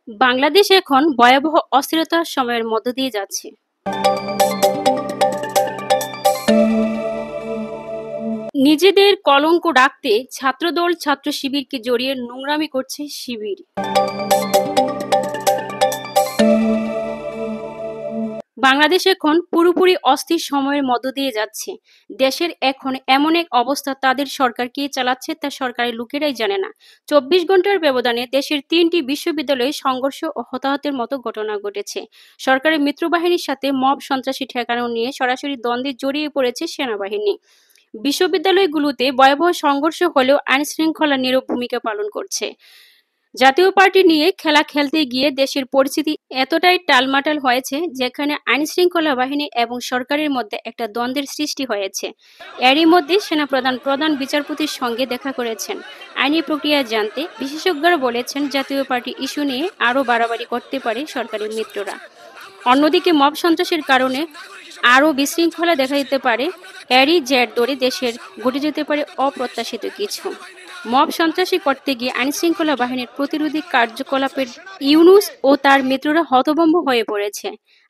বাংলাদেশ এখন ভয়াবহ অস্থিরতার সময়ের মধ্য দিয়ে যাচ্ছে। নিজেদের কলঙ্ক ঢাকতে ছাত্রদল ছাত্র শিবিরকে জড়িয়ে নোংরামি করছে শিবির। বাংলাদেশ এখন পুরোপুরি অস্থির সময়ের মধ্য দিয়ে যাচ্ছে। দেশের এখন এমন এক অবস্থা, তাদের সরকার কে চালাচ্ছে তা সরকারের লোকেরাই জানে না। ২৪ ঘন্টার ব্যবধানে দেশের ৩টি বিশ্ববিদ্যালয়ে সংঘর্ষ ও হতাহতের মতো ঘটনা ঘটেছে। সরকারের মিত্রবাহিনীর সাথে মব সন্ত্রাসী ঠেকানো নিয়ে সরাসরি দ্বন্দ্বে জড়িয়ে পড়েছে সেনাবাহিনী। বিশ্ববিদ্যালয়গুলোতে ভয়াবহ সংঘর্ষ হলেও আইনশৃঙ্খলা নীরব ভূমিকা পালন করছে। জাতীয় পার্টি নিয়ে খেলা খেলতে গিয়ে দেশের পরিস্থিতি এতটাই টালমাটাল হয়েছে, যেখানে আইনশৃঙ্খলা বাহিনী এবং সরকারের মধ্যে একটা দ্বন্দ্বের সৃষ্টি হয়েছে। এরই মধ্যে সেনাপ্রধান প্রধান বিচারপতির সঙ্গে দেখা করেছেন আইনি প্রক্রিয়া জানতে। বিশেষজ্ঞরা বলেছেন, জাতীয় পার্টি ইস্যু নিয়ে আরও বাড়াবাড়ি করতে পারে সরকারের মিত্ররা। অন্যদিকে মব সন্ত্রাসের কারণে আরও বিশৃঙ্খলা দেখা দিতে পারে। এরই জের ধরে দেশের ঘটে যেতে পারে অপ্রত্যাশিত কিছু। মব সন্ত্রাসী করতে গিয়ে আইনশৃঙ্খলা বাহিনীর প্রতিরোধী কার্যকলাপের ইউনূস ও তার মিত্ররা হতভম্ব হয়ে পড়েছে।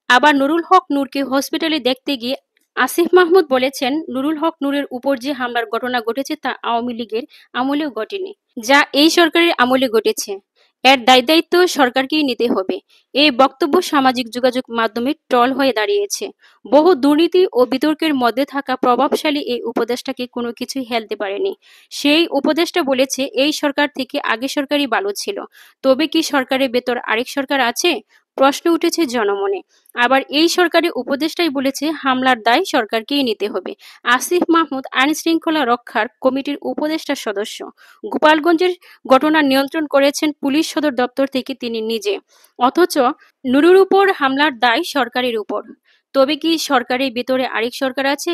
আবার নুরুল হক নূরকে হসপিটালে দেখতে গিয়ে আসিফ মাহমুদ বলেছেন, নুরুল হক নূরের উপর যে হামলার ঘটনা ঘটেছে তা আওয়ামী লীগের আমলেও ঘটেনি, যা এই সরকারের আমলে ঘটেছে। এর দায়িত্ব সরকারকেই নিতে হবে। এই বক্তব্য সামাজিক যোগাযোগ মাধ্যমে ট্রল হয়ে দাঁড়িয়েছে। বহু দুর্নীতি ও বিতর্কের মধ্যে থাকা প্রভাবশালী এই উপদেষ্টাকে কোনো কিছুই হেলতে পারেনি। সেই উপদেষ্টা বলেছে, এই সরকার থেকে আগের সরকারই ভালো ছিল। তবে কি সরকারের ভেতর আরেক সরকার আছে? প্রশ্ন উঠেছে জনমনে। আবার এই সরকারের উপদেষ্টাই বলেছে, হামলার দায় সরকারকেই নিতে হবে। আসিফ মাহমুদ আইনশৃঙ্খলা রক্ষার কমিটির উপদেষ্টা সদস্য। গোপালগঞ্জের ঘটনা নিয়ন্ত্রণ করেছেন পুলিশ সদর দপ্তর থেকে তিনি নিজে। অথচ নুরুর উপর হামলার দায় সরকারের উপর। তবে কি সরকারের ভেতরে আরেক সরকার আছে?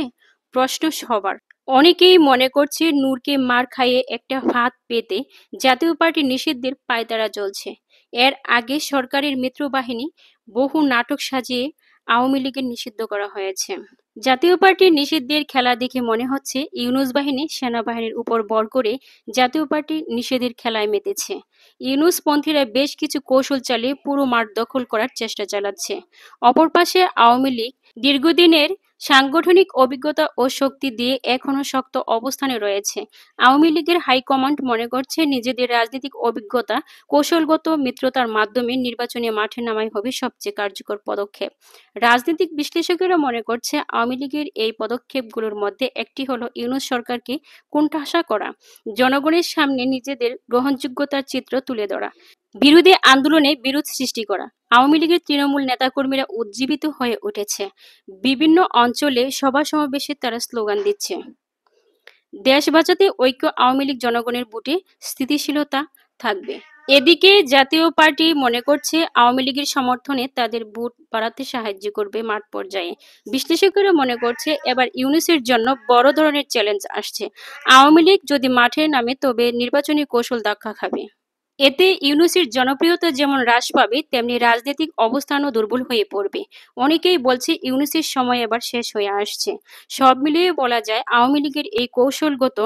প্রশ্ন সবার। অনেকেই মনে করছে, নূরকে মার খাইয়ে একটা ফাঁদ পেতে জাতীয় পার্টি নিষিদ্ধের পায়তারা চলছে। এর আগে সরকারের মিত্রবাহিনী বহু নাটক সাজিয়ে আওয়ামী লীগের নিষিদ্ধ করা হয়েছে। জাতীয় পার্টির নিষিদ্ধের খেলা দেখে মনে হচ্ছে, ইউনূস বাহিনী সেনাবাহিনীর উপর ভর করে জাতীয় পার্টি নিষেধের খেলায় মেতেছে। ইউনূসপন্থীরা বেশ কিছু কৌশল চালিয়ে পুরো মাঠ দখল করার চেষ্টা চালাচ্ছে। অপর পাশে আওয়ামী লীগ দীর্ঘদিনের সাংগঠনিক অভিজ্ঞতা ও শক্তি দিয়ে এখনো শক্ত অবস্থানে রয়েছে। আওয়ামী লীগের হাইকমান্ড মনে করছে, নিজেদের রাজনৈতিক অভিজ্ঞতা, কৌশলগত মিত্রতার মাধ্যমে নির্বাচনী মাঠে নামাই হবে সবচেয়ে কার্যকর পদক্ষেপ। রাজনৈতিক বিশ্লেষকেরা মনে করছে, আওয়ামী লীগের এই পদক্ষেপগুলোর মধ্যে একটি হলো ইউনূস সরকারকে কোণঠাসা করা, জনগণের সামনে নিজেদের গ্রহণযোগ্যতার চিত্র তুলে ধরা, বিরোধী আন্দোলনে বিরোধ সৃষ্টি করা। আওয়ামী লীগের তৃণমূল নেতাকর্মীরা উজ্জীবিত হয়ে উঠেছে। বিভিন্ন অঞ্চলে সভা সমাবেশে তারা স্লোগান দিচ্ছে, দেশ বাঁচাতে ঐক্য, আওয়ামী লীগ জনগণের ভোটে স্থিতিশীলতা থাকবে। এদিকে জাতীয় পার্টি মনে করছে, আওয়ামী লীগের সমর্থনে তাদের ভোট বাড়াতে সাহায্য করবে মাঠ পর্যায়ে। বিশ্লেষকেরা মনে করছে, এবার ইউনূসের জন্য বড় ধরনের চ্যালেঞ্জ আসছে। আওয়ামী লীগ যদি মাঠে নামে তবে নির্বাচনী কৌশল ধাক্কা খাবে। এতে ইউনূসের জনপ্রিয়তা যেমন হ্রাস পাবে, তেমনি রাজনৈতিক অবস্থানও দুর্বল হয়ে পড়বে। অনেকেই বলছে, ইউনূসের সময় এবার শেষ হয়ে আসছে। সব মিলিয়ে বলা যায়, আওয়ামী লীগের এই কৌশলগত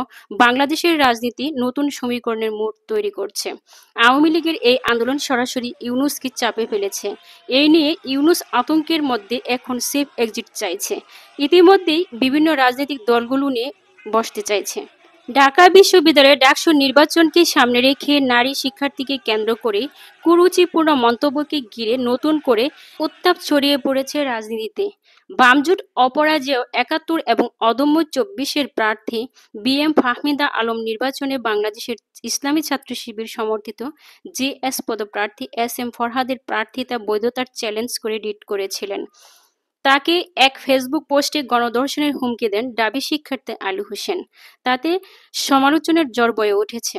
বাংলাদেশের রাজনীতি নতুন সমীকরণের মোড় তৈরি করছে। আওয়ামী লীগের এই আন্দোলন সরাসরি ইউনূসকে চাপে ফেলেছে। এই নিয়ে ইউনূস আতঙ্কের মধ্যে এখন সেফ এক্সিট চাইছে। ইতিমধ্যেই বিভিন্ন রাজনৈতিক দলগুলো নিয়ে বসতে চাইছে। ঢাকা বিশ্ববিদ্যালয়ে ডাকসু নির্বাচনকে সামনে রেখে নারী শিক্ষার্থীকে কেন্দ্র করে কুরুচিপূর্ণ মন্তব্যকে ঘিরে নতুন করে উত্তাপ ছড়িয়ে পড়েছে রাজনীতিতে। বামজোট অপরাজেয় ৭১ এবং অদম্য ২৪-এর প্রার্থী বি.এম. ফাহমিদা আলম নির্বাচনে বাংলাদেশের ইসলামী ছাত্র শিবির সমর্থিত জেএস পদপ্রার্থী এস.এম. ফরহাদের প্রার্থিতা বৈধতার চ্যালেঞ্জ করে রিট করেছিলেন। তাকে এক ফেসবুক পোস্টে গণধর্ষণের হুমকি দেন ডাবি শিক্ষার্থী আলী হোসেন। তাতে সমালোচনার ঝড় বয়ে উঠেছে।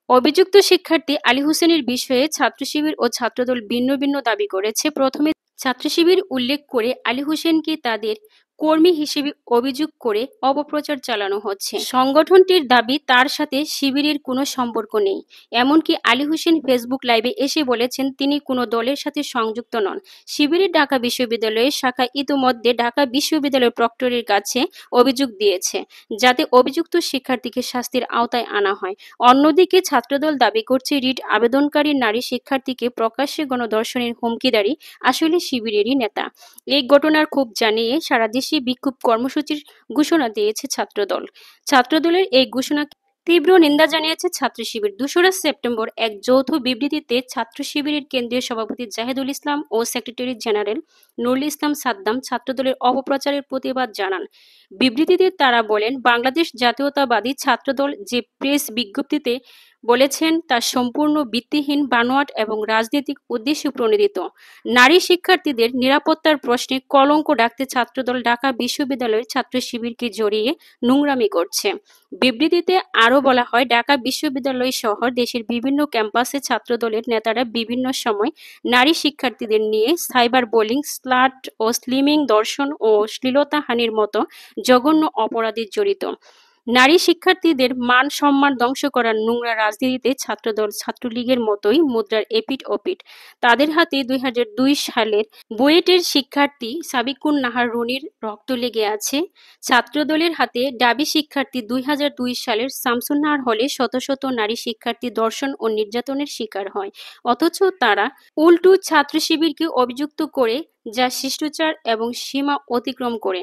অভিযুক্ত শিক্ষার্থী আলী হোসেনের বিষয়ে ছাত্র শিবির ও ছাত্রদল ভিন্ন ভিন্ন দাবি করেছে। প্রথমে ছাত্র শিবির উল্লেখ করে আলী হোসেনকে তাদের কর্মী হিসেবে অভিযোগ করে অপপ্রচার চালানো হচ্ছে। সংগঠনটির দাবি তার সাথে শিবিরের কোনো সম্পর্ক নেই। এমনকি আলী হোসেন ফেসবুক লাইভে এসে বলেছেন তিনি কোনো দলের সাথে সংযুক্ত নন। শিবিরের ঢাকা বিশ্ববিদ্যালয়ের শাখা ইতিমধ্যে ঢাকা বিশ্ববিদ্যালয় প্রক্টরের কাছে অভিযোগ দিয়েছে, যাতে অভিযুক্ত শিক্ষার্থীকে শাস্তির আওতায় আনা হয়। অন্যদিকে ছাত্রদল দাবি করছে রিট আবেদনকারী নারী শিক্ষার্থীকে প্রকাশ্যে গণধর্ষণের হুমকিদারি আসলে শিবিরেরই নেতা। এই ঘটনার ক্ষোভ জানিয়ে সারা দেশে বিক্ষোভ কর্মসূচির ঘোষণা দিয়েছে ছাত্রদল। ছাত্রদলের এই ঘোষণা তীব্র নিন্দা জানিয়েছে ছাত্র শিবির। ২রা সেপ্টেম্বর এক যৌথ বিবৃতিতে ছাত্র শিবিরের কেন্দ্রীয় সভাপতি জাহিদুল ইসলাম ও সেক্রেটারি জেনারেল নুরুল ইসলাম সাদ্দাম ছাত্রদলের অপপ্রচারের প্রতিবাদ জানান। বিবৃতিতে তারা বলেন, বাংলাদেশ জাতীয়তাবাদী ছাত্রদল যে প্রেস বিজ্ঞপ্তিতে বলেছেন তা সম্পূর্ণ ভিত্তিহীন, বানোয়াট এবং রাজনৈতিক উদ্দেশ্যে প্রণোদিত। নারী শিক্ষার্থীদের নিরাপত্তার প্রশ্নে কলঙ্ক ঢাকতে ছাত্রদল ঢাকা বিশ্ববিদ্যালয়ের ছাত্র শিবিরকে জড়িয়ে নোংরামি করছে। বিবৃতিতে আরও বলা হয়, ঢাকা বিশ্ববিদ্যালয় সহ দেশের বিভিন্ন ক্যাম্পাসে ছাত্রদলের নেতারা বিভিন্ন সময় নারী শিক্ষার্থীদের নিয়ে সাইবার বুলিং, স্লাট ও স্লিমিং, ধর্ষণ ও শ্লীলতাহানির মতো জঘন্য অপরাধে জড়িত। নারী শিক্ষার্থীদের মান সম্মান ধ্বংস করার নোংরা রাজনীতিতে ছাত্রদল ছাত্রলীগের মতোই মুদ্রার এপিঠ ওপিঠ। তাদের হাতে ২০০২ সালের বুয়েটের শিক্ষার্থী সাবিকুন নাহার রুনির রক্ত লেগে আছে। ছাত্রদলের হাতে ডাবি শিক্ষার্থী ২০০২ সালের শামসুন নাহার হলে শত শত নারী শিক্ষার্থী ধর্ষণ ও নির্যাতনের শিকার হয়। অথচ তারা উল্টো ছাত্র শিবিরকে অভিযুক্ত করে, যা শিষ্টাচার এবং সীমা অতিক্রম করে।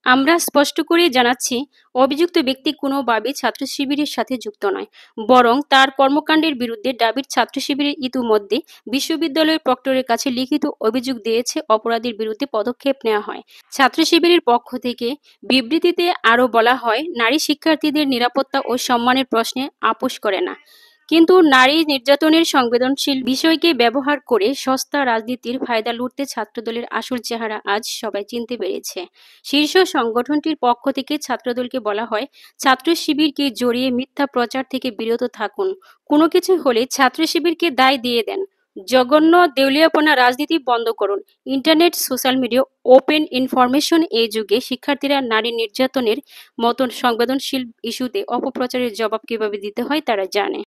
আমরা স্পষ্ট করেই জানাচ্ছি, অভিযুক্ত ব্যক্তি কোনোভাবেই ছাত্র শিবিরের সাথে যুক্ত নয়, বরং তার কর্মকাণ্ডের বিরুদ্ধে ডাবির ছাত্র শিবিরের ইতিমধ্যে বিশ্ববিদ্যালয়ের প্রক্টরের কাছে লিখিত অভিযোগ দিয়েছে। অপরাধীর বিরুদ্ধে পদক্ষেপ নেওয়া হয়। ছাত্র শিবিরের পক্ষ থেকে বিবৃতিতে আরও বলা হয়, নারী শিক্ষার্থীদের নিরাপত্তা ও সম্মানের প্রশ্নে আপোস করে না, কিন্তু নারী নির্যাতনের সংবেদনশীল বিষয়কে ব্যবহার করে সস্তা রাজনীতির ফায়দা লুটতে ছাত্রদলের আসল চেহারা আজ সবাই চিনতে পেরেছে। শীর্ষ সংগঠনটির পক্ষ থেকে ছাত্রদলকে বলা হয়, ছাত্র শিবিরকে জড়িয়ে মিথ্যা প্রচার থেকে বিরত থাকুন। কোনো কিছু হলে ছাত্র শিবিরকে দায় দিয়ে দেন। জঘন্য দেউলিয়াপনা রাজনীতি বন্ধ করুন। Internet, social media, open information এই যুগে শিক্ষার্থীরা নারী নির্যাতনের মতন সংবেদনশীল ইস্যুতে অপপ্রচারের জবাব কিভাবে দিতে হয় তারা জানে।